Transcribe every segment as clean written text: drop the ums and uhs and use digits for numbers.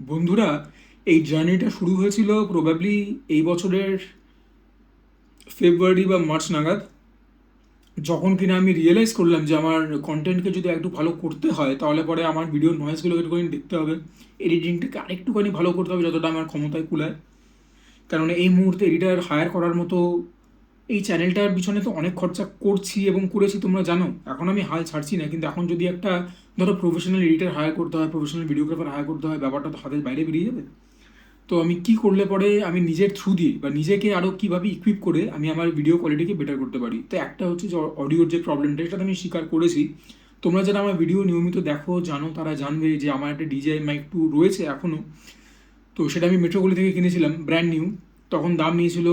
বন্ধুরা, এই জার্নিটা শুরু হয়েছিল প্রবাবলি এই বছরের ফেব্রুয়ারি বা মার্চ নাগাদ, যখন কিনা আমি রিয়েলাইজ করলাম যে আমার কন্টেন্টকে যদি একটু ভালো করতে হয় তাহলে পরে আমার ভিডিও নয়েজগুলোকে একটুখানি দেখতে হবে, এডিটিংটাকে আরেকটুখানি ভালো করতে হবে যতটা আমার ক্ষমতায় কুলায়। কারণ এই মুহূর্তে এডিটার হায়ার করার মতো এই চ্যানেলটার পিছনে তো অনেক খরচা করছি এবং করেছি, তোমরা জানো। এখন আমি হাল ছাড়ছি না, কিন্তু এখন যদি একটা ধরো প্রফেশনাল এডিটার হায়ার করতে হয়, প্রফেশনাল ভিডিওগ্রাফার হায়ার করতে হয়, ব্যাপারটা তো হাতের বাইরে বেরিয়ে যাবে। তো আমি কি করলে পরে আমি নিজের থ্রু দিয়ে বা নিজেকে আরও কীভাবে ইকুইপ করে আমি আমার ভিডিও কোয়ালিটিকে বেটার করতে পারি। তো একটা হচ্ছে যে অডিওর যে প্রবলেমটা, সেটা তো আমি স্বীকার করেছি। তোমরা যারা আমার ভিডিও নিয়মিত দেখো জানো, তারা জানবে যে আমার একটা ডিজিআই মাইক 2 রয়েছে এখনও। তো সেটা আমি মেট্রোপলি থেকে কিনেছিলাম ব্র্যান্ড নিউ। তখন দাম নিয়েছিল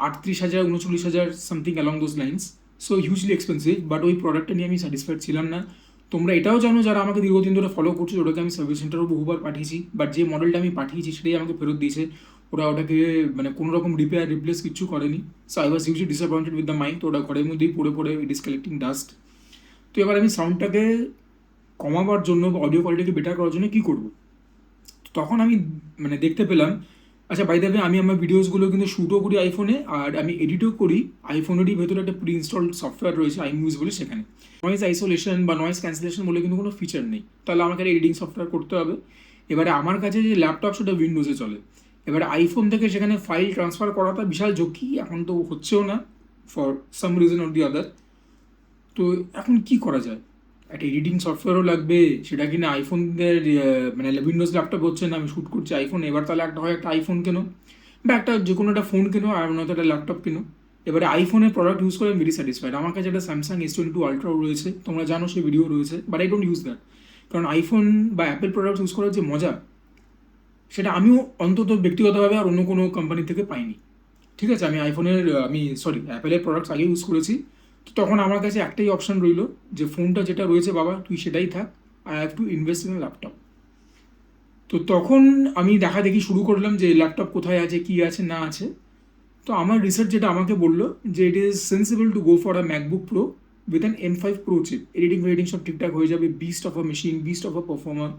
38,000 39,000 something along those lines. So hugely expensive, but ওই প্রোডাক্টটা নিয়ে আমি স্যাটিসফাইড ছিলাম না। তোমরা এটাও জানো যারা আমাকে দীর্ঘদিন ধরে ফলো করছো, ওটাকে আমি সার্ভিস সেন্টারও বহুবার পাঠিয়েছি, বাট যে মডেলটা আমি পাঠিয়েছি সেটাই আমাকে ফেরত দিয়েছে। ওরা ওটাকে মানে কোনো রকম রিপেয়ার রিপ্লেস কিছু করেনি। So I was hugely disappointed with the mic. তো ওটা ঘরের মধ্যেই পড়ে পড়ে ইট ইস কালেক্টিং ডাস্ট। তো এবার আমি সাউন্ডটাকে কমাবার জন্য বা অডিও কোয়ালিটিকে বেটার করার জন্য কী করবো? তখন আমি মানে দেখতে পেলাম, আচ্ছা বাই দ্য ওয়ে, আমি আমার ভিডিওসগুলো কিন্তু শ্যুটও করি আইফোনে, আর আমি এডিটও করি আইফোনেরই ভেতরে একটা প্রি ইনস্টলড সফটওয়্যার রয়েছে আইমিউজ বলে, সেখানে নয়েজ আইসোলেশন বা নয়েজ ক্যান্সেলেশন বলে কিন্তু কোনো ফিচার নেই। তাহলে আমাকে এডিটিং সফটওয়্যার করতে হবে। এবারে আমার কাছে যে ল্যাপটপ, সেটা উইন্ডোজে চলে। এবারে আইফোন থেকে সেখানে ফাইল ট্রান্সফার করাটা বিশাল ঝক্কি, এখন তো হচ্ছেও না for some reason or the other. তো এখন কি করা যায়? একটা এডিটিং সফটওয়্যারও লাগবে, সেটা কিনা আইফোনদের মানে উইন্ডোজ ল্যাপটপ হচ্ছে না, আমি শ্যুট করছি আইফোন। এবার তাহলে একটা হয় একটা আইফোন কেনো বা একটা যে কোনো একটা ফোন কেনো, আর নয়তো একটা ল্যাপটপ কেনো। এবারে আইফোনের প্রোডাক্ট ইউজ করে আমি ভেরি স্যাটিসফাইড। আমার কাছে একটা স্যামসাং S22 আলট্রাও রয়েছে, তোমরা জানো, সেই ভিডিও রয়েছে, but I don't use that. কারণ আইফোন বা অ্যাপেল প্রোডাক্ট ইউজ করার যে মজা, সেটা আমিও অন্তত ব্যক্তিগতভাবে আর অন্য কোনো কোম্পানি থেকে পাইনি। ঠিক আছে, আমি অ্যাপেলের প্রোডাক্টস আগে ইউজ করেছি। তো তখন আমার কাছে একটাই অপশান রইলো যে ফোনটা যেটা রয়েছে বাবা তুই সেটাই থাক, I have to invest in laptop. তো তখন আমি দেখা দেখি শুরু করলাম যে ল্যাপটপ কোথায় আছে, কী আছে না আছে। তো আমার রিসার্চ যেটা আমাকে বললো যে it is sensible to go for a MacBook Pro with an M5 pro chip. Editing সব ঠিকঠাক হয়ে যাবে, beast of a machine, beast of a performer.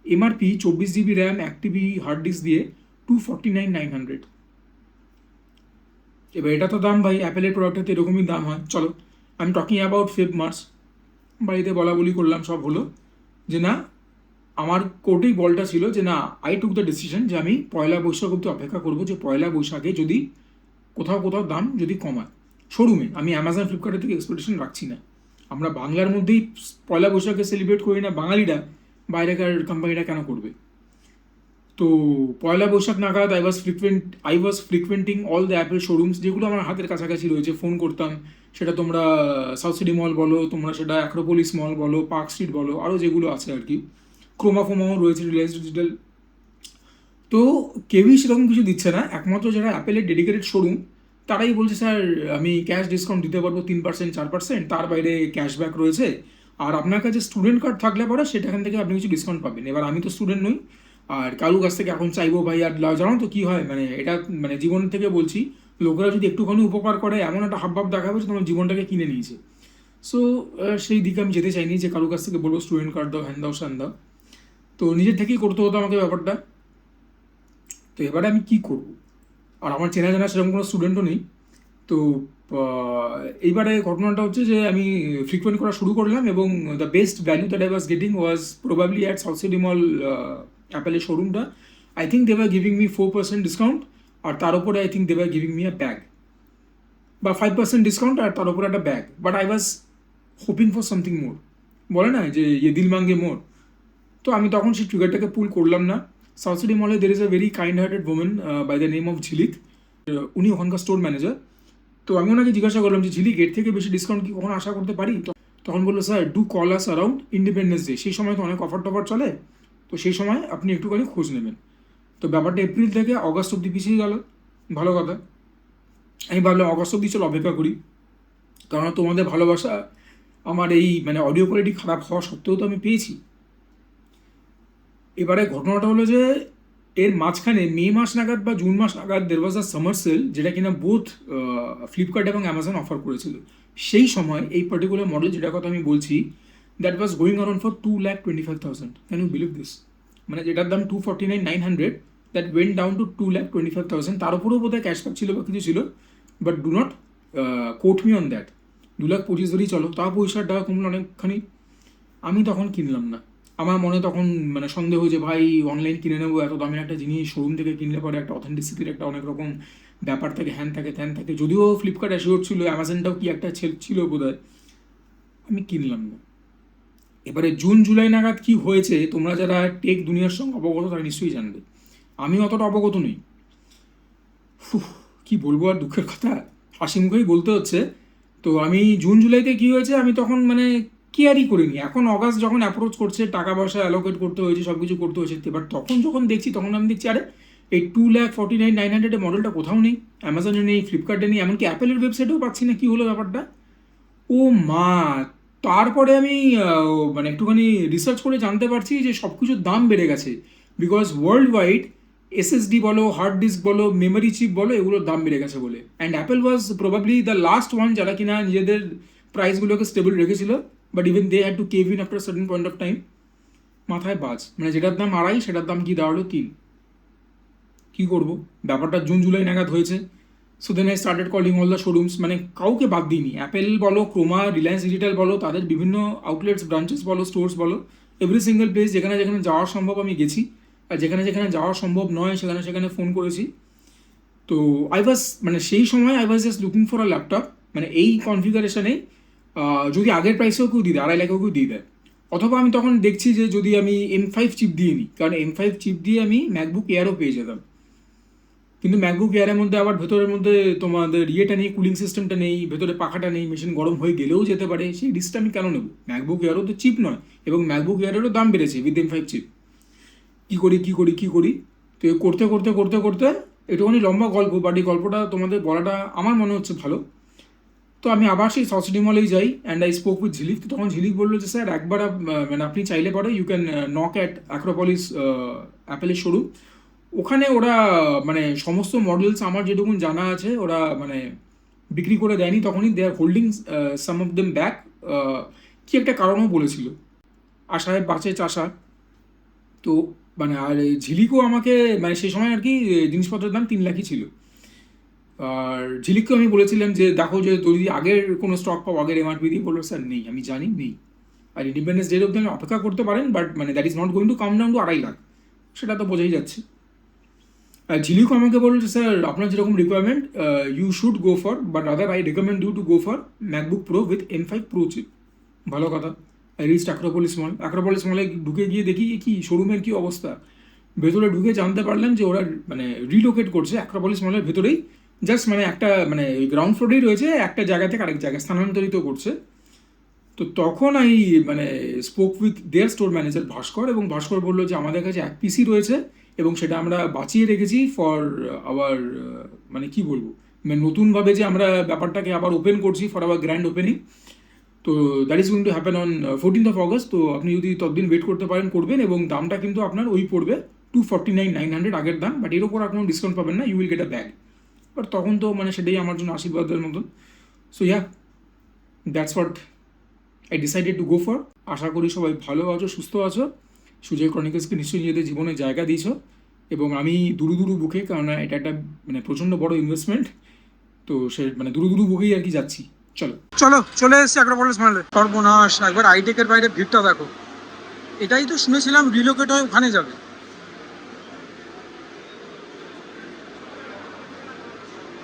MRP 24 GB RAM, 1 TB hard disk দিয়ে 249,900। এবার এটা তো দাম ভাই, অ্যাপেলের প্রোডাক্টের তো এরকমই দাম হয়। চলো, আমি টকিং অ্যাবাউট মার্চ। বাড়িতে বলা বলি করলাম, সব হলো যে না, আমার কোর্টেই বলটা ছিল যে না, আই টুক দ্য ডিসিশন যে আমি পয়লা বৈশাখ অব্দি অপেক্ষা করবো, যে পয়লা বৈশাখে যদি কোথাও কোথাও দাম যদি কমায় শোরুমে। আমি অ্যামাজন ফ্লিপকার্টের থেকে এক্সপেকটেশন রাখছি না। আমরা বাংলার মধ্যেই পয়লা বৈশাখে সেলিব্রেট করি না, বাঙালিরা বাইরেকার কোম্পানিটা কেন করবে? তো পয়লা বৈশাখ নাগাদ I was frequenting all the Apple showrooms, যেগুলো আমার হাতের কাছাকাছি রয়েছে। ফোন করতাম, সেটা তোমরা সাউথ সিটি মল বলো, তোমরা সেটা অ্যাক্রোপোলিস মল বলো, পার্ক স্ট্রিট বলো, আরও যেগুলো আছে আর কি, ক্রোমাফোমাও রয়েছে, রিলায়েন্স ডিজিটাল। তো কেউই সেরকম কিছু দিচ্ছে না, একমাত্র যারা অ্যাপেলের ডেডিকেটেড শোরুম তারাই বলছে স্যার আমি ক্যাশ ডিসকাউন্ট দিতে পারবো 3% 4%, তার বাইরে ক্যাশব্যাক রয়েছে। আর আপনার কাছে স্টুডেন্ট কার্ড থাকলে পরে সেটাখান থেকে আপনি কিছু ডিসকাউন্ট পাবেন। এবার আমি তো স্টুডেন্ট নই, আর কারুর কাছ থেকে এখন চাইবো ভাই? আর জানো তো কী হয়, মানে এটা মানে জীবন থেকে বলছি, লোকেরা যদি একটুখানি উপকার করে এমন একটা হাবভাব দেখাবে যে তোমার জীবনটাকে কিনে নিয়েছে। সো সেই দিকে আমি যেতে চাইনি যে কারুর কাছ থেকে বলবো স্টুডেন্ট কার্ড দাও, হ্যান দাও, স্যান দাও। তো নিজের থেকেই করতে হতো আমাকে ব্যাপারটা। তো এবারে আমি কী করবো? আর আমার চেনা জানা সেরকম কোনো স্টুডেন্টও নেই। তো এইবারে ঘটনাটা হচ্ছে যে আমি ফ্রিকোয়েন্ট করা শুরু করলাম, এবং the best value that I was getting was probably at South City Mall অ্যাপেলের শোরুমটা। I think they were giving me 4% discount, আর তার উপরে I think they were giving me a bag, বা 5% ডিসকাউন্ট আর তার উপরে একটা bag. But I was hoping for something more, বলে না যে ইয়ে দিল মাঙ্গে মোর। তো আমি তখন সেই ট্রিগারটাকে পুল করলাম না। সাউথ সিটি মলে there is a very kind hearted women by the name of Jhilik. উনি ওখানকার স্টোর ম্যানেজার। তো আমি ওনাকে জিজ্ঞাসা করলাম যে ঝিলিক, এর থেকে বেশি ডিসকাউন্ট কি কখনো আশা করতে পারি? তখন বললো sir do call us around independence day, সেই সময় তো অনেক অফার টফার চলে, তো সেই সময় আপনি একটুখানি খোঁজ নেবেন। তো ব্যাপারটা এপ্রিল থেকে অগস্ট অব্দি পিছিয়ে গেল। ভালো কথা, আমি ভাবলাম অগস্ট অব্দি চলো অপেক্ষা করি, কারণ তোমাদের ভালোবাসা আমার এই মানে অডিও কোয়ালিটি খারাপ হওয়া সত্ত্বেও তো আমি পেয়েছি। এবারে ঘটনাটা হলো যে এর মাঝখানে মে মাস নাগাদ বা জুন মাস নাগাদ দের ওয়াজ আ সামার সেল, যেটা কিনা বোথ ফ্লিপকার্ট এবং অ্যামাজন অফার করেছিল। সেই সময় এই পার্টিকুলার মডেল যেটার কথা আমি বলছি, that was going around for 2,25,000। Can you believe this? মানে যেটার দাম 249,900, দ্যাট ওয়েন্ট ডাউন টু 2,25,000। তার উপরেও বোধহয় ক্যাশব্যাক ছিল বা কিছু ছিল, but do not quote me on that. 2,25,000 ধরেই চলো, তাও 65 টাকা কমলো অনেকখানি। আমি তখন কিনলাম না। আমার মনে তখন মানে সন্দেহ যে ভাই অনলাইন কিনে নেবো, এত দামের একটা জিনিস শোরুম থেকে কিনলে পরে একটা অথেন্টিসিটির একটা অনেক রকম ব্যাপার থাকে, হ্যান থাকে ত্যান থাকে। যদিও ফ্লিপকার্ট অ্যাসিওর ছিল, অ্যামাজনটাও কি একটা ছিল বোধহয়, আমি কিনলাম না। এবারে জুন জুলাই নাগাদ কি হয়েছে, তোমরা যারা টেক দুনিয়ার সঙ্গে অবগত তারা নিশ্চয়ই জানবে, আমি অতটা অবগত নই। কি বলবো আর, দুঃখের কথা, হাসি মুখেই বলতে হচ্ছে। তো আমি জুন জুলাইতে কি হয়েছে আমি তখন মানে কেয়ারই করিনি। এখন অগাস্ট যখন অ্যাপ্রোচ করছে, টাকা পয়সা অ্যালোকেট করতে হয়েছে, সব কিছু করতে হয়েছে, এবার তখন যখন দেখছি তখন আমি দেখছি আরে এই 2,49,900 মডেলটা কোথাও নেই, অ্যামাজনে নেই, ফ্লিপকার্টে নেই, এমনকি অ্যাপেলের ওয়েবসাইটেও পাচ্ছি না। কি হলো ব্যাপারটা, ও মা! তারপরে আমি মানে একটুখানি রিসার্চ করে জানতে পারছি যে সব কিছুর দাম বেড়ে গেছে, বিকজ ওয়ার্ল্ড ওয়াইড এসএসডি বলো, হার্ড ডিস্ক বলো, মেমোরি চিপ বলো, এগুলোর দাম বেড়ে গেছে বলে। And Apple was probably the last one যারা কিনা নিজেদের প্রাইসগুলোকে স্টেবল রেখেছিল, but even they had to cave in after certain point of time. মাথায় বাজ, মানে যেটার দাম 2.5 সেটার দাম কি দাঁড়ালো 3। কী করবো, ব্যাপারটা জুন জুলাই নাগাদ হয়েছে। So then I started calling all the showrooms, মানে কাউকে বাদ দিইনি, অ্যাপেল বলো, ক্রোমা, রিলায়েন্স ডিজিটাল বলো, তাদের বিভিন্ন আউটলেটস, ব্রাঞ্চেস বলো, স্টোর্স বলো, এভরি সিঙ্গেল প্লেস যেখানে যেখানে যাওয়া সম্ভব আমি গেছি, আর যেখানে যেখানে যাওয়া সম্ভব নয় সেখানে সেখানে ফোন করেছি। তো আই ওয়াজ মানে সেই সময় I was just looking for a laptop, মানে এই কনফিগারেশনে যদি আগের প্রাইসেও কেউ দিয়ে দেয়, 2.5 লাখেও কেউ দিয়ে দেয়, অথবা আমি তখন দেখছি যে যদি আমি M5 চিপ দিয়ে নিই, কারণ M5 চিপ দিয়ে আমি ম্যাকবুক এয়ারও পেয়ে যেতাম। কিন্তু ম্যাকবুক এয়ারের মধ্যে আবার ভেতরের মধ্যে তোমাদের ইয়েটা নেই, কুলিং সিস্টেমটা নেই, ভেতরে পাখাটা নেই, মেশিন গরম হয়ে গেলেও যেতে পারে, সেই রিস্কটা আমি কেন নেব? ম্যাকবুক এয়ারও তো চিপ নয়, এবং ম্যাকবুক এয়ারেরও দাম বেড়েছে উইথ M5 চিপ। কী করি। তো করতে করতে করতে করতে একটুখানি লম্বা গল্প, বাট এই গল্পটা তোমাদের বলাটা আমার মনে হচ্ছে ভালো। তো আমি আবার সেই সসিটি মলেই যাই, অ্যান্ড আই স্পোক উইথ ঝিলিক। তো তখন ঝিলিক বললো যে স্যার একবার মানে আপনি চাইলে পরে you can knock at Acropolis অ্যাপেলের শোরুম। ওখানে ওরা মানে সমস্ত মডেলস আমার যেটুকুন জানা আছে ওরা মানে বিক্রি করে দেয়নি তখনই, they are holding some of them back, কি একটা কারণও বলেছিল। আশায় বাঁচে চাষা। তো মানে আর ঝিলিকও আমাকে মানে সেই সময় আর কি জিনিসপত্রের দাম 3 লাখই ছিল। আর ঝিলিককে আমি বলেছিলাম যে দেখো যে যদি আগের কোনো স্টক পাও আগের এমআরপি দিয়ে, বললো স্যার নেই, আমি জানি নেই। আর ইন্ডিপেন্ডেন্স ডে অব্দি অপেক্ষা করতে পারেন, বাট মানে that is not going to come down to 2.5 lakh, সেটা তো বোঝাই যাচ্ছে। আর ঝিলিকও আমাকে বলল যে স্যার আপনার যেরকম requirement you should go for, but rather I recommend you to go for MacBook Pro with M5 pro chip. ভালো কথা। আই রিচড অ্যাক্রোপলিস মলে ঢুকে গিয়ে দেখি কি শোরুমের কি অবস্থা। ভেতরে ঢুকে জানতে পারলাম যে ওরা মানে রিলোকেট করছে অ্যাক্রোপলিস মলের ভেতরেই, জাস্ট মানে একটা মানে ওই গ্রাউন্ড ফ্লোরেই রয়েছে, একটা জায়গা থেকে আরেক জায়গায় স্থানান্তরিত করছে। তো তখন আমি মানে spoke with their store manager Bhaskar, এবং ভাস্কর বললো যে আমাদের কাছে এক পিসি রয়েছে এবং সেটা আমরা বাঁচিয়ে রেখেছি ফর আওয়ার মানে কি বলবো, মানে নতুনভাবে যে আমরা ব্যাপারটাকে আবার ওপেন করছি ফর আওয়ার গ্র্যান্ড ওপেনিং। তো that is going to happen on 14th August. তো আপনি যদি ততদিন ওয়েট করতে পারেন করবেন, এবং দামটা কিন্তু আপনার ওই পড়বে 249,900 আগের দাম, বাট এর ওপর আর কোনো ডিসকাউন্ট পাবেন না, you will get a bag. But তখন তো মানে সেটাই আমার জন্য আশীর্বাদের মতন। So yeah, that's what I decided to go for. আশা করি সবাই ভালো আছো, সুস্থ আছো, সুজয় ক্রনিকলসকে নিশ্চয়ই নিজেদের জীবনে জায়গা দিয়েছো, এবং আমি দুরু বুকে, কারণ এটা একটা মানে প্রচণ্ড বড় ইনভেস্টমেন্ট, তো সে মানে দুরু বুকেই আর কি যাচ্ছি। চলে এসেছি অ্যাক্রোপলিস মলে। সর্বনাশ, একবার আইটেকের বাইরে ভিড়টা দেখো। এটাই তো শুনেছিলাম রিলোকেট হয়ে ওখানে যাবে।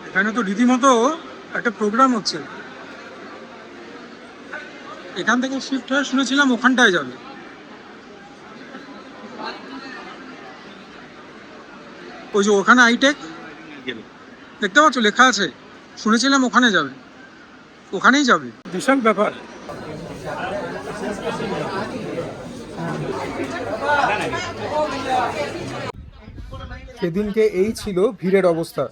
এখানে তো রীতিমতো একটা প্রোগ্রাম হচ্ছে, এখান থেকে শিফট হয়ে শুনেছিলাম ওখানটায় যাবে। ওই যে ওখানে আইটেক দেখতে পাচ্ছ লেখা আছে, শুনেছিলাম ওখানে যাবে, ওখানেই যাবে। বিশাল ব্যাপার। সেদিনকে এই ছিল ভিড়ের অবস্থা।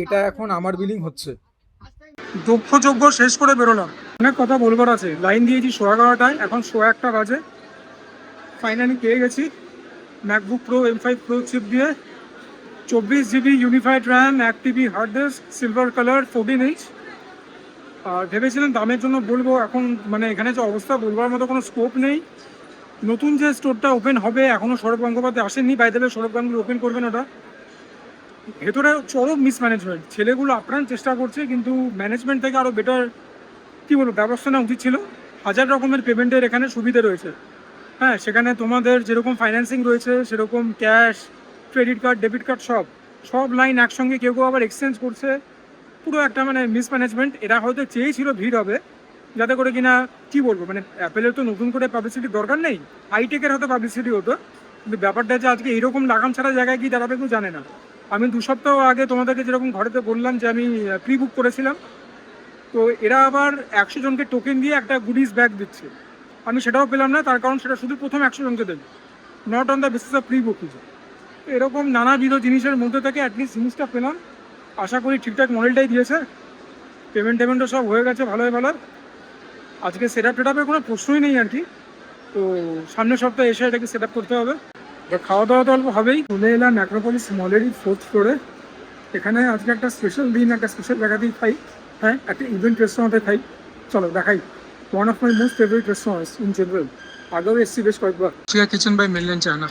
এটা এখন আমার বিলিং হচ্ছে। দক্ষযজ্ঞ শেষ করে বেরোলাম। অনেক কথা বলবার আছে, লাইন দিয়েছি 11:30, এখন 1:15 বাজে। ফাইনালি পেয়ে গেছি MacBook pro M5 pro chip দিয়ে, 24 GB unified RAM, 1 TB hard disk, silver colour, 14 inch. আর ভেবেছিলাম দামের জন্য বলবো, এখন মানে এখানে যে অবস্থা বলবার মতো কোনো স্কোপ নেই। নতুন যে স্টোরটা ওপেন হবে এখনও সৌরভ গঙ্গোপাধ্যায় আসেননি, by the way Sourav Ganguly open করবেন ওটা। ভেতরে চরম মিসম্যানেজমেন্ট, ছেলেগুলো আপ্রাণ চেষ্টা করছে কিন্তু ম্যানেজমেন্ট থেকে আরও বেটার কী বলবো ব্যবস্থা নেওয়া উচিত ছিল। হাজার রকমের পেমেন্টের এখানে সুবিধে রয়েছে। হ্যাঁ, সেখানে তোমাদের যেরকম ফাইন্যান্সিং রয়েছে সেরকম cash, credit card, debit card সব সব লাইন একসঙ্গে, কেউ কেউ আবার এক্সচেঞ্জ করছে। পুরো একটা মানে মিসম্যানেজমেন্ট। এরা হয়তো চেয়েছিল ভিড় হবে, যাতে করে কিনা কী বলবো মানে অ্যাপেলের তো নতুন করে পাবলিসিটির দরকার নেই, হাইটেকের হয়তো পাবলিসিটি হতো, কিন্তু ব্যাপারটা যে আজকে এইরকম লাগাম ছাড়া জায়গায় গিয়ে দাঁড়াবে কেউ জানে না। আমি 2 সপ্তাহ আগে তোমাদেরকে যেরকম ঘরেতে বললাম যে আমি প্রি বুক করেছিলাম, তো এরা আবার 100 জনকে টোকেন দিয়ে একটা গুডিস ব্যাগ দিচ্ছে। আমি সেটাও পেলাম না, তার কারণ সেটা শুধু প্রথম 100 জনকে দেবে, not on the basis of pre booking. এরকম নানাবিধ জিনিসের মধ্যে থেকে অ্যাটলিস্ট জিনিসটা পেলাম। আশা করি ঠিকঠাক মডেলটাই দিয়েছে, পেমেন্টও সব হয়ে গেছে ভালোই ভালো। আজকে সেট আপ টেটআপের কোনো প্রশ্নই নেই আর কি। তো সামনের সপ্তাহে এসে এটাকে সেট আপ করতে হবে। খাওয়া দাওয়া তো অল্প হবেই। চলে এলাম ম্যাক্রোপলিস মলেরই 4th ফ্লোরে। এখানে আজকে একটা স্পেশাল দিন, একটা স্পেশাল জায়গাতেই খাই। হ্যাঁ, একটা ইভেন্ট রেস্টুরেন্টে খাই। চলো দেখাই, one of my most favourite restaurants in general. আগেও এসছি বেশ কয়েকবার। চিয়া কিচেন বাই মিলিয়ন চায়না।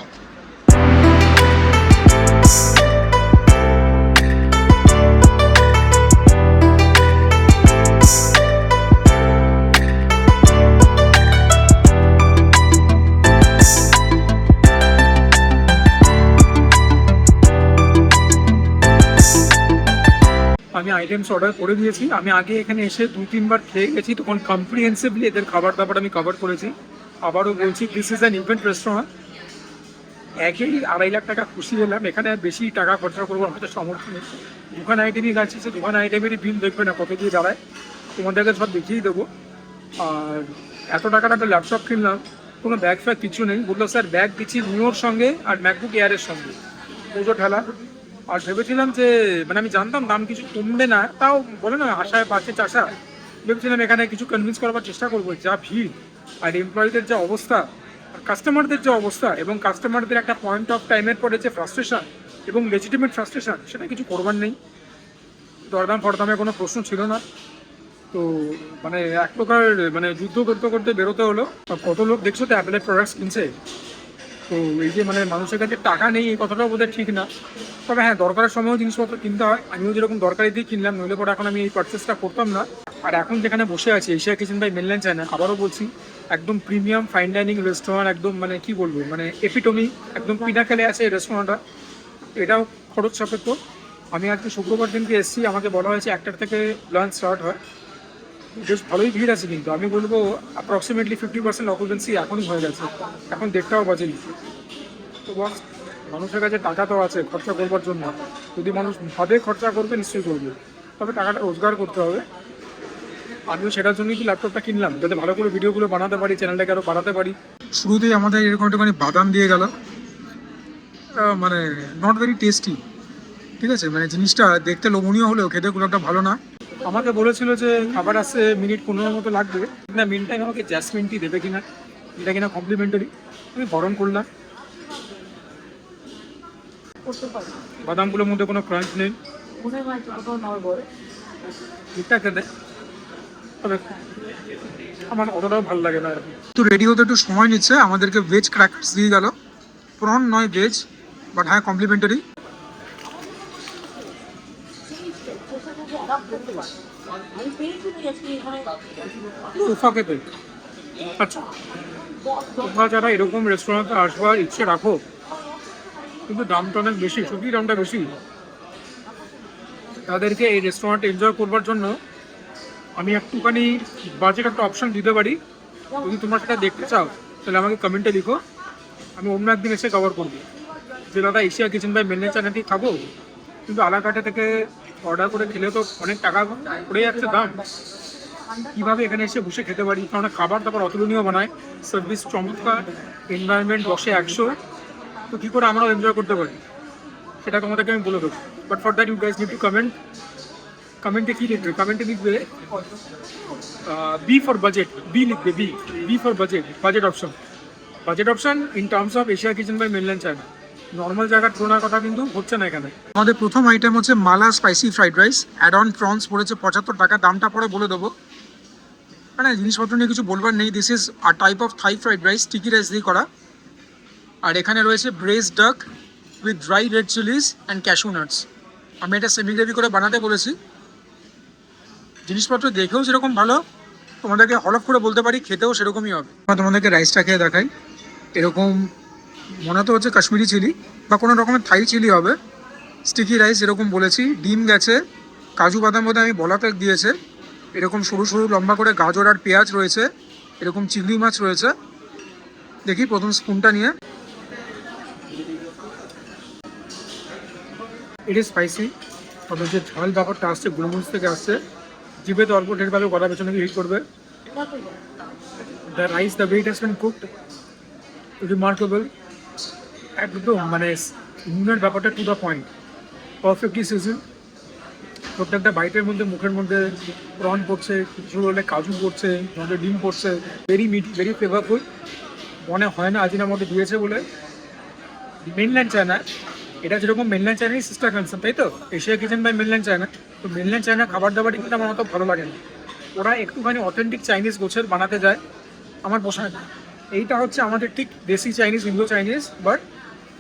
আমি আইটেমস অর্ডার করে দিয়েছি। আমি আগে এখানে এসে 2-3বার খেয়ে গেছি, তখন কম্প্রিহেন্সিভলি এদের খাবার দাবার আমি কভার করেছি। আবারও বলছি, this is an event restaurant. একেই 2.5 লাখ টাকা খুশি হলাম। এখানে বেশি টাকা খরচা করবো আমাদের সামর্থ্য নেই। দুখানা আইটেমই গাছ, সে দুখানা আইটেমেরই বিল দেখবে না কত দিয়ে দাঁড়ায়, তোমাদেরকে সব দেখিয়েই দেবো। আর এত টাকার একটা ল্যাপটপ কিনলাম, কোনো ব্যাগ ফ্যাগ কিছু নেই। বললো স্যার ব্যাগ দিচ্ছি নিওর সঙ্গে আর ম্যাকবুক এয়ারের সঙ্গে, পুজো ঠেলা। আর ভেবেছিলাম যে মানে আমি জানতাম দাম কিছু কমবে না, তাও বলে না আশায় পাচ্ছে চাষা। ভেবেছিলাম এখানে কিছু কনভিন্স করবার চেষ্টা করবো। যা ভিড় আর এমপ্লয়ীদের যা অবস্থা আর কাস্টমারদের যে অবস্থা, এবং কাস্টমারদের একটা পয়েন্ট অফ টাইমের পরে যে ফ্রাস্ট্রেশন এবং লেজিটিমেট ফ্রাস্ট্রেশন, সেটা কিছু করবার নেই। দরদাম ফরদামের কোনো প্রশ্ন ছিল না। তো মানে এক প্রকার মানে যুদ্ধ করতে করতে বেরোতে হলো। আর কত লোক দেখছো তো অ্যাপেলের প্রোডাক্টস কিনছে। তো এই যে মানে মানুষের কাছে টাকা নেই, এই কথাটাও বোধহয় ঠিক না। তবে হ্যাঁ, দরকারের সময়ও জিনিসপত্র কিনতে হয়। আমিও যেরকম দরকারি দিয়ে কিনলাম, নইলে পরে এখন আমি এই পারচেসটা করতাম না। আর এখন যেখানে বসে আছি, Asia Kitchen by Mainland China, আবারও বলছি একদম প্রিমিয়াম ফাইন ডাইনিং রেস্টুরেন্ট, একদম মানে কি বলবো মানে এপিটমি, একদম পিনাকেলে আছে এই রেস্টুরেন্টটা। এটাও খরচ সাপেক্ষ। আমি আজকে শুক্রবার দিনকে এসেছি, আমাকে বলা হয়েছে 1টা থেকে লাঞ্চ স্টার্ট হয়। বেশ ভালোই ভিড় আছে, কিন্তু আমি বলবো অ্যাপ্রক্সিমেটলি 50% অকুপেন্সি এখনই হয়ে গেছে। এখন 1:30টাও বাজেনি। তো বস, মানুষের কাছে টাকা তো আছে খরচা করবার জন্য। যদি মানুষ ভাবে খরচা করবে, নিশ্চয়ই করবে, তবে টাকাটা রোজগার করতে হবে। আমিও সেটার জন্যই কি ল্যাপটপটা কিনলাম, যাতে ভালো করে ভিডিওগুলো বানাতে পারি, চ্যানেলটাকে আরও বাড়াতে পারি। শুরুতেই আমাদের এরকম একটুখানি বাদাম দিয়ে গেল, মানে নট ভেরি টেস্টি। ঠিক আছে, মানে জিনিসটা দেখতে লোভনীয় হলেও খেতে খুব একটা ভালো না। আমাকে বলেছিল যে খাবার আসতে মিনিট 15 মতো লাগবে না, মিন টাইম আমাকে জ্যাসমিন টি দেবে কিনা, এটা কিনা কমপ্লিমেন্টারি। আমি বরণ করলাম। বাদামগুলোর মধ্যে কোনো ক্রাঞ্চ নেই, ঠিকঠাক খেতে, তবে আমার অতটাও ভালো লাগে না আর কি। তো রেডি হতে একটু সময় নিচ্ছে। আমাদেরকে ভেজ ক্র্যাকার্স দিয়ে গেল, প্রন নয় ভেজ, বাট হ্যাঁ কমপ্লিমেন্টারি। আচ্ছা, তোমরা যারা এরকম রেস্টুরেন্টে আসবার ইচ্ছে রাখো, কিন্তু দামটা অনেক বেশি, সত্যি দামটা বেশি, তাদেরকে এই রেস্টুরেন্ট এনজয় করবার জন্য আমি একটুখানি বাজেট একটা অপশন দিতে পারি। যদি তোমরা সেটা দেখতে চাও তাহলে আমাকে কমেন্টে লিখো, আমি অন্য একদিন এসে কভার করবো যে দাদা এশিয়া কিচেন বাই মেনল্যান্ড চায়নাতেই খাবো, কিন্তু আলাকাটে থেকে অর্ডার করে খেলে তো অনেক টাকা পড়ে যাচ্ছে দাম। কীভাবে এখানে এসে বসে খেতে পারি, কারণ খাবার দাবার অতুলনীয় বানায়, সার্ভিস চমৎকার, এনভায়রনমেন্ট 10-এ 100। তো কী করে আমরাও এনজয় করতে পারি সেটা তোমাদেরকে আমি বলে দেবো। But for that you guys need to comment. কমেন্টে কী লিখবে? কমেন্টে লিখবে বি ফর বাজেট, বি লিখবে, B for budget, budget option. Budget option in terms of Asia Kitchen by Mainland China. Normal জায়গার তুলনার কথা কিন্তু হচ্ছে না এখানে। আমাদের প্রথম আইটেম হচ্ছে mala spicy fried rice, add on prawns পড়েছে 75 টাকা, দামটা পরে বলে দেবো। না জিনিসপত্র নিয়ে কিছু বলবার নেই। This is a type of Thai fried rice, sticky rice দিয়ে করা। আর এখানে রয়েছে ব্রেজ duck with dry red Chillies and cashew nuts. আমি এটা সেমি গ্রেভি করে বানাতে বলেছি। জিনিসপত্র দেখেও সেরকম ভালো, তোমাদেরকে হলফ করে বলতে পারি খেতেও সেরকমই হবে। তোমাদেরকে রাইসটা খেয়ে দেখাই। এরকম মনে তো হচ্ছে কাশ্মীরি চিলি বা কোনো রকমের থাই চিলি হবে। স্টিকি রাইস এরকম বলেছি, ডিম গেছে, কাজু বাদাম বোধহয় আমি বলা প্যাক দিয়েছে, এরকম সরু সরু লম্বা করে গাজর আর পেঁয়াজ রয়েছে, এরকম চিংড়ি মাছ রয়েছে। দেখি প্রথম স্পুনটা নিয়ে। ইট ইজ স্পাইসি, তবে যে ঝাল ব্যাপারটা আসছে গোলমরিচ থেকে আসছে, জিভে তো অল্প ঢের ভালো গলা পেছনে হিট করবে। The rice, the way it has bin cooked, remarkable. একদম মানে নুনের ব্যাপারটা to the point, perfectly season. প্রত্যেকটা বাইটের মধ্যে মুখের মধ্যে প্রন পড়ছে, কিছু হলে কাজু পড়ছে, মধ্যে ডিম পড়ছে, ভেরি মিটি, ভেরি ফ্লেভারফুল। মনে হয় না আজিনামোটো দিয়েছে বলে। মেনল্যান্ড চায়না, এটা যেরকম মেনল্যান্ড চায়নারই সিস্টার কনসেপ্ট, তাই তো, Asia Kitchen by Mainland China. তো মেনল্যান্ড চায়না খাবার দাবার কিন্তু আমার অত ভালো লাগে না। ওরা একটুখানি অথেন্টিক চাইনিজ গোছের বানাতে যায়, আমার পোষায় না। এইটা হচ্ছে আমাদের ঠিক দেশি Chinese, Indo Chinese, but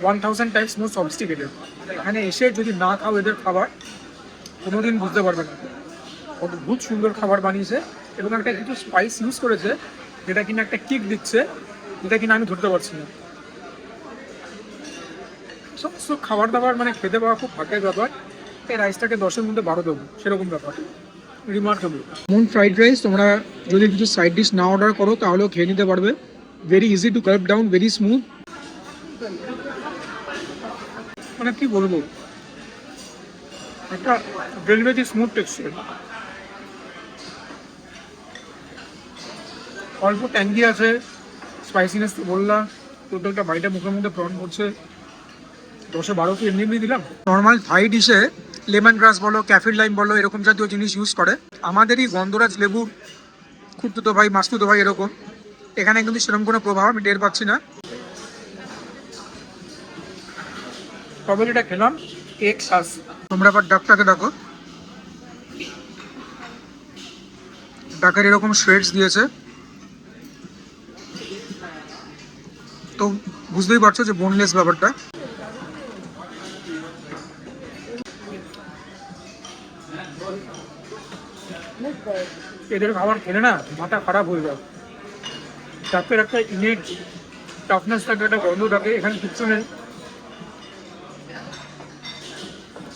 1000 times more sophisticated. এখানে এসে যদি না খাও এদের খাবার, কোনোদিন বুঝতে পারবে না। অদ্ভুত সুন্দর খাবার বানিয়েছে এবং একটা কিছু স্পাইস ইউজ করেছে যেটা কিনা একটা কিক দিচ্ছে, যেটা কিনা আমি ধরতে পারছি না। সমস্ত খাবার দাবার মানে খেতে পাওয়া খুব ভাগ্যের ব্যাপার। এই রাইসটাকে 10-এর মধ্যে 12 দেবো, সেরকম ব্যাপার, রিমার্কেবল। এমন ফ্রাইড রাইস তোমরা যদি কিছু সাইড ডিশ না অর্ডার করো তাহলেও খেয়ে নিতে পারবে। Very easy to curve down, very smooth. মানে কি বলবো, একটা ভেলভেটি স্মুথ টেক্সচার, অল্প ট্যাঙ্গি আছে, স্পাইসিনেস তো বললাম, প্রত্যেকটা বাইটা মুখের মধ্যে প্রন করছে। 10-এ 12 কি এমনি দিলাম। নর্মাল থাই ডিশে লেমন গ্রাস বলো, ক্যাফির লাইম বলো, এরকম জাতীয় জিনিস ইউজ করে। আমাদেরই গন্ধরাজ লেবুর খুঁড়তুতো ভাই, মাস্তুতো ভাই এরকম। এখানে কিন্তু সেরকম কোনো প্রভাব আমি টের পাচ্ছি না। তবে যেটা খেলাম এক শ্বাস। তোমরা আবার ডাকটাকে দেখো, ডাকের এরকম শেডস দিয়েছে, তো বুঝতেই পারছো যে বোনলেস ব্যাপারটা। এদের খাবার খেলে না মাথা খারাপ হয়ে যায়। ডাকের একটা ইনেট টাফনেস থাকে, একটা গন্ধ থাকে, এখানে কিচ্ছু নেই।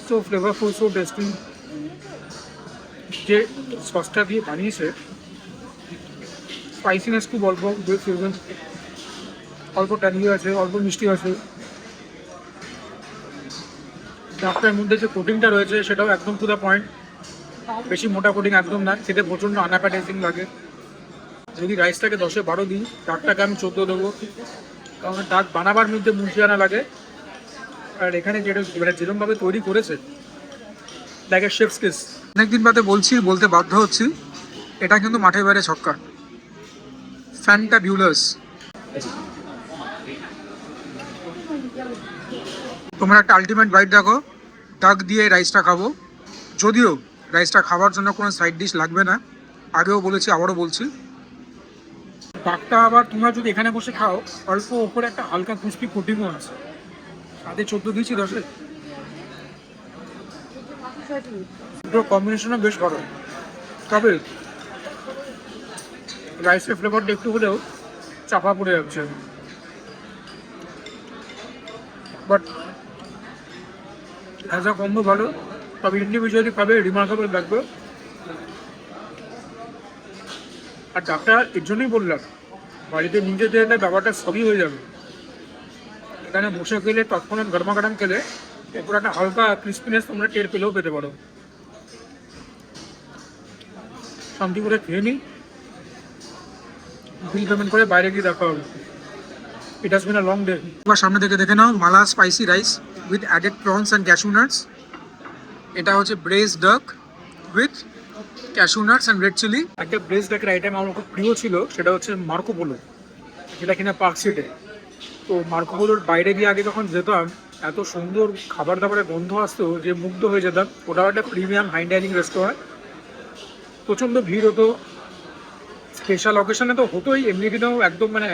So flavourful, so tasty. যে সসটা দিয়ে বানিয়েছে, স্পাইসিনেস খুব অল্প, অল্প ট্যাঙ্গি আছে, অল্প মিষ্টি আছে। ডাকটার মধ্যে যে কোটিংটা রয়েছে সেটাও একদম টু দ্য পয়েন্ট, বেশি মোটা কোটিং একদম না, খেতে প্রচণ্ড আনঅ্যাপেটাইজিং লাগে। যদি রাইসটাকে 10-এ 12 দিই, ডাকটাকে আমি 14 দেবো, কারণ ডাক বানাবার মধ্যে মুন্সিয়ানা লাগে। আর এখানে যেটা যেরকমভাবে তৈরি করেছে, লাইক এ শেফস কিস। অনেকদিন বাদে বলতে বাধ্য হচ্ছি, এটা কিন্তু মাঠের বাইরে ছক্কা, ফ্যান্টাবিউলাস। তোমরা একটা আলটিমেট বাইট দেখো, ডাক দিয়ে রাইসটা খাবো। যদিও রাইসটা খাওয়ার জন্য কোনো সাইড ডিশ লাগবে না, আগেও বলেছি আবারও বলছি। ডাকটা আবার তোমরা যদি এখানে বসে খাও, অল্প ওপরে একটা হালকা ক্রিস্পি কোটিংও আছে। সাথে 14 দিয়েছি 10-এ। দুটো কম্বিনেশনও বেশ ভালো, তবে রাইসের ফ্লেভারটা একটু হলেও চাপা পড়ে যাচ্ছে। বাট অ্যাজ আ কম্বো ভালো, তবে ইন্ডিভিজুয়ালি খাবে রিমার্কেবল লাগবে। আর ডাক্তার এর জন্যই বললাম, বাড়িতে নিজেদের একটা ব্যাপারটা সবই হয়ে যাবে। এখানে বসে খেলে তৎক্ষণাৎ গরমা গরম খেলে এরপর একটা হালকা ক্রিস্পিনেস তোমরা টের পেলেও পেতে পারো। শান্তি করে খেয়ে নিই, বিল পেমেন্ট করে বাইরে গিয়ে দেখা হবে। It has been a long day. এবার সামনে থেকে দেখে নাও, mala spicy rice with added prawns and cashew nuts. এটা হচ্ছে braised duck with cashew nuts and red chilli. একটা ব্রেজ ডাকের আইটেম আমার খুব প্রিয় ছিল, সেটা হচ্ছে মার্কো পোলো, যেটা কিনা পার্ক স্ট্রিটে। তো মার্কো পোলোর বাইরে গিয়ে আগে যখন যেতাম, এত সুন্দর খাবার দাবারের গন্ধ আসতো যে মুগ্ধ হয়ে যেতাম। ওটাও একটা প্রিমিয়াম হাই ডাইনিং রেস্টুরেন্ট, প্রচণ্ড ভিড় হতো, স্পেশাল অকেশনে তো হতোই, এমনি দিনেও একদম মানে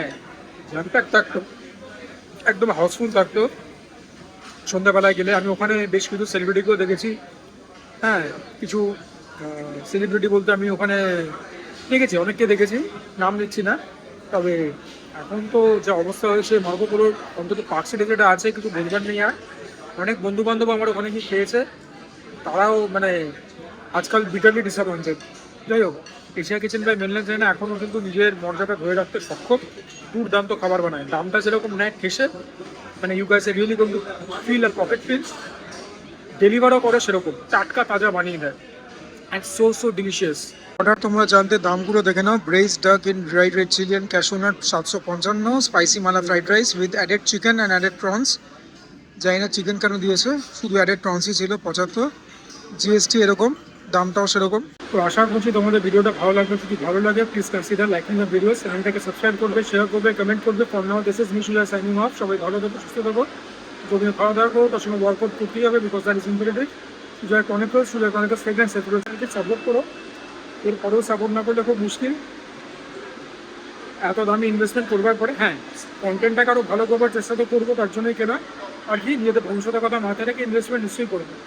জ্যামপ্যাক থাকতো, একদম হাউসফুল থাকতো। সন্ধ্যাবেলায় গেলে আমি ওখানে বেশ কিছু সেলিব্রিটিকেও দেখেছি। হ্যাঁ, কিছু সেলিব্রিটি বলতে আমি ওখানে দেখেছি, অনেককে দেখেছি, নাম নিচ্ছি না। তবে এখন তো যা অবস্থা হয়েছে মার্কোপোলোর, অন্তত পার্ক সিটি যেটা আছে কিছু বলবার নেই আর। অনেক বন্ধু বান্ধব আমার ওখানে গিয়ে খেয়েছে, তারাও মানে আজকাল বিটারলি ডিসঅ্যাপয়েন্টেড। যাই হোক, এশিয়া কিচেন বাই মেনল্যান্ড চাইনা এখনও কিন্তু নিজের মর্যাদা ধরে রাখতে সক্ষম। দুর্দান্ত খাবার বানায়, দামটা যেরকম নেয় ঠেসে, মানে you guys really going to feel আর পকেট ফিল। ডেলিভারও করে সেরকম টাটকা তাজা বানিয়ে দেয়, অ্যান্ড সো ডিলিশিয়াস। অর্ডার তোমরা জানতে দামগুলো দেখে নাও। Braised duck in dried red chilli and cashew nut 755, spicy mala fried rice with added chicken and added prawns. জানি না চিকেন কেন দিয়েছে, শুধু অ্যাডেড প্রনসই ছিল 75। জিএসটি এরকম, দামটাও সেরকম। তো আশা করছি তোমাদের ভিডিওটা ভালো লাগবে। যদি ভালো লাগে please consider liking the video, চ্যানেলটাকে সাবস্ক্রাইব করবে, শেয়ার করবে, কমেন্ট করবে। For now this is Mishula signing off. সবাই ভালো থাকো, সুস্থ থাকো। যদি খাওয়া দাওয়া করো তার সঙ্গে ওয়ার্কআউট করতেই হবে, because that is important. Sujoy কনিকল ফ্রেগ্রেন্স চ্যানেলকে সাপোর্ট করো। এরপরেও সাপোর্ট না করলে খুব মুশকিল, এত দামি ইনভেস্টমেন্ট করবার পরে। হ্যাঁ, কন্টেন্টটাকে আরও ভালো করবার চেষ্টা তো করবো, তার জন্যই কেনা। আর কি নিজেদের ভবিষ্যতের কথা মাথায় রেখে ইনভেস্টমেন্ট নিশ্চয়ই করবো।